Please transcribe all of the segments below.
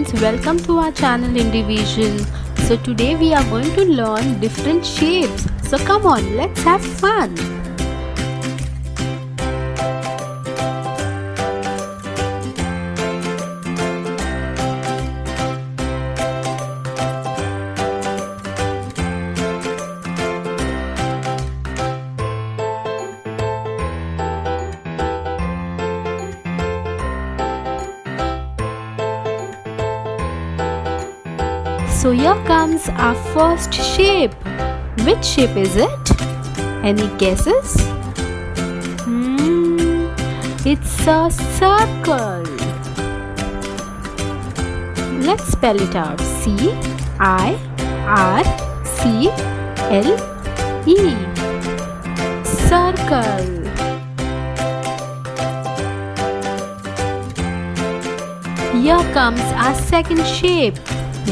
friends, welcome to our channel Individual. So today we are going to learn different shapes. So come on, let's have fun. So here comes our first shape. Which shape is it? Any guesses? It's a circle. Let's spell it out. C-I-R-C-L-E. Circle. Here comes our second shape.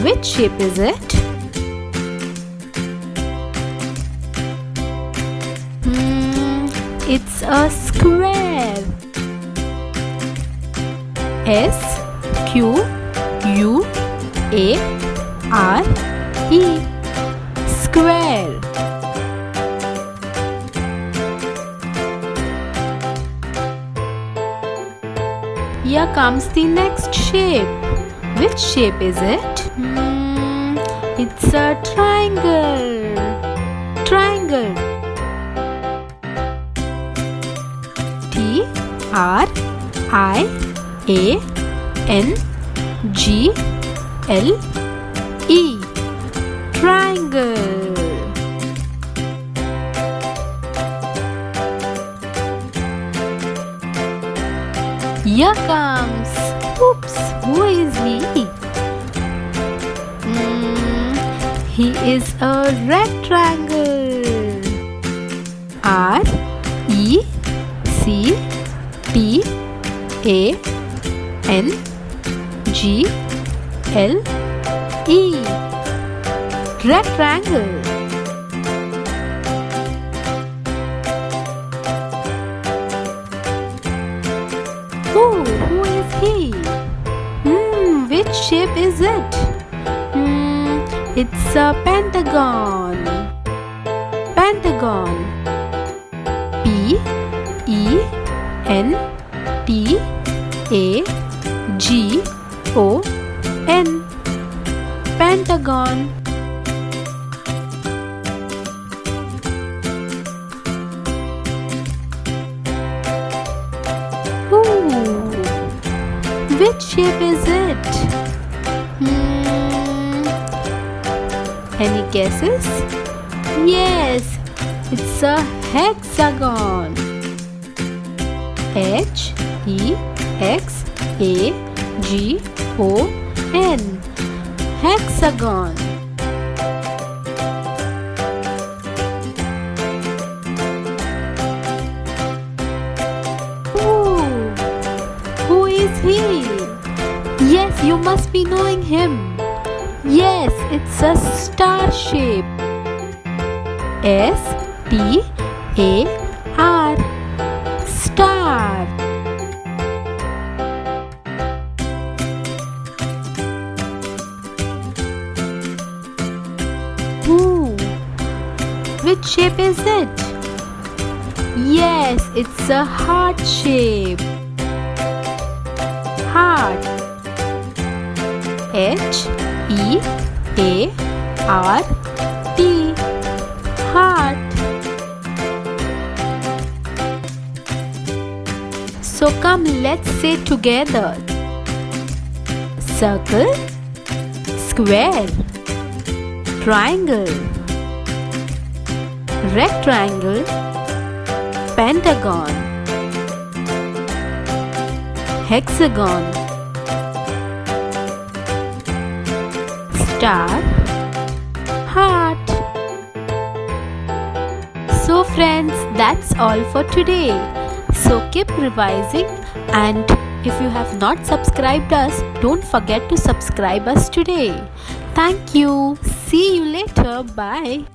Which shape is it? It's a square. S-Q-U-A-R-E. Square. Here comes the next shape. Which shape is it? It's a triangle. Triangle. T-R-I-A-N-G-L-E. Triangle. Here comes. Oops, who is he? He is a rectangle. R-E-C-T-A-N-G-L-E. Rectangle. Who is he? Which shape is it? It's a pentagon. Pentagon. P-E-N-T-A-G-O-N. Pentagon. Which shape is it? Any guesses? Yes, it's a hexagon. H-E-X-A-G-O-N. Hexagon. Who is he? Yes, you must be knowing him. Yes, it's a star shape. S-T-A-R. Star. Which shape is it? Yes, it's a heart shape. Heart. H-E-A-R-T. Heart. So come, let's say together. Circle, square, triangle, rectangle, pentagon, hexagon, star, heart. So friends, that's all for today. So keep revising, and if you have not subscribed us, don't forget to subscribe us today. Thank you. See you later. Bye.